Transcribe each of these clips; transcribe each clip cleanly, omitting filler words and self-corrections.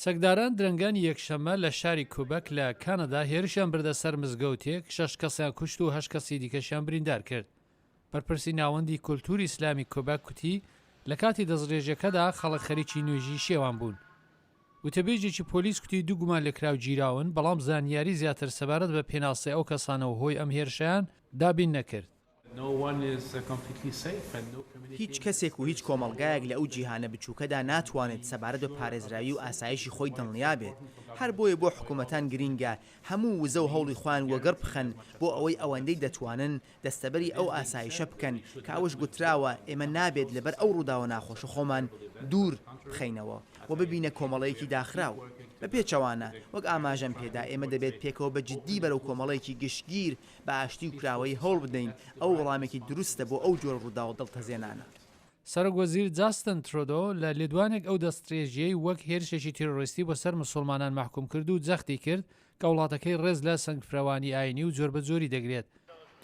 چەکداران درەنگانی یەکشەممە لە شاری کوبەک لە کانەدا هێرشیان بردە سەر مزگەوتێک 6 کەسیان کوشت و 8 کەسی دیکەشیان بریندار کرد. بەرپرسی ناوەندی کولتوری ئیسلامی کوبەک کوتی لە کاتی دەستڕێژەکەدا خەڵک خەریکی نوێژی شێوان بوون. وتەبێژێکی پۆلیس کوتی دوو گومان لێکراو گیراون، بەڵام زانیاری زیاتر سەبارەت بە پێناسەی ئەو کەسانەوە هۆی ئەم هێرشیان دابین نەکرد. هیچ کەسێک و هیچ کۆمەڵگایەک لە ئەو جیهانە بچووکەدا ناتوانێت سەبارەت بە پارێزراوی و ئاسایشی خۆی دڵنیا بێت. هەر بۆیە بۆ حکوومەتان گرینگە هەموو وزە و هەوڵی خوان وەگەڕ بخەن بۆ ئەوەی ئەوەندەی دەتوانن دەستەبەری ئەو ئاسایشە بکەن کە ئەوش گوتراوە ئێمە نابێت لەبەر ئەو ڕووداوە ناخۆشە خۆمان دوور بخەینەوە و ببینە کۆمەڵەیەکی داخراو. بە پێچەوانە وەک ئاماژەم پێدا ئێمە دەبێت پێکەوە بە جددی بەرەو کۆمەڵەیەکی گشتگیر بە ئاشتی و کراوەی هەوڵ بدەین ئەو وەڵامێکی دروستە بۆ ئەو جۆرە ڕووداوە دڵتەزێنانە. سەرۆکوەزیر جاستن ترۆدۆ لە لێدوانێک ئەو دەستڕێژیەی وەک هێرشێکی تیرۆریستی بۆ سەر مسلمانان محکوم کرد و جەختی کرد کە وڵاتەکەی ڕێز لە سنگفرەوانی ئاینی و جۆربەجۆری دەگرێت.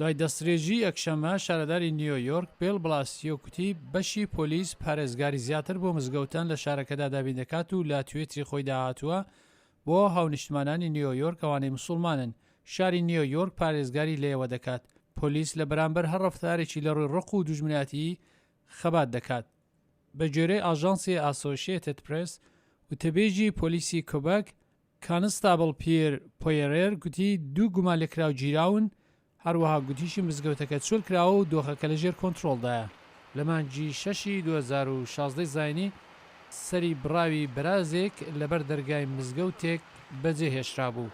دوای دەستڕێژی یەکشەممە شارەداری نیویۆرک بیل بلاسیۆ کوتی بەشی پۆلیس پارێزگاری زیاتر بۆ مزگەوتان لە شارەکەدا دابین دەکات و لە توێتری خۆی داهاتووە بۆ هاونیشتمانانی نیویۆرک ئەوانەی مسلمانن. شاری نیویۆرک پارێزگاری لێوە دەکات. پۆلیس لە بەرامبەر هەر ڕەفتارێکی لە ڕووی ڕق و دوژمناتی خەبات دەکات. بە جۆرەی ئاژانسی ئاسۆشیێتد پرس وتەبێژی پۆلیسی کوبەک کانستابڵ پیر پۆیەرێر گوتی دوو گومان لێکراو گیراون، هەروەها گوتیشی مزگەوتەکە چۆل کراوە و دۆخەکە لەژێر کۆنتترۆلدایە. لە مانگی 6 2016 زاینی سەری بڕاوی بەرازێک لەبەر دەرگای مزگەوتێک بەجێهێشرا بوو.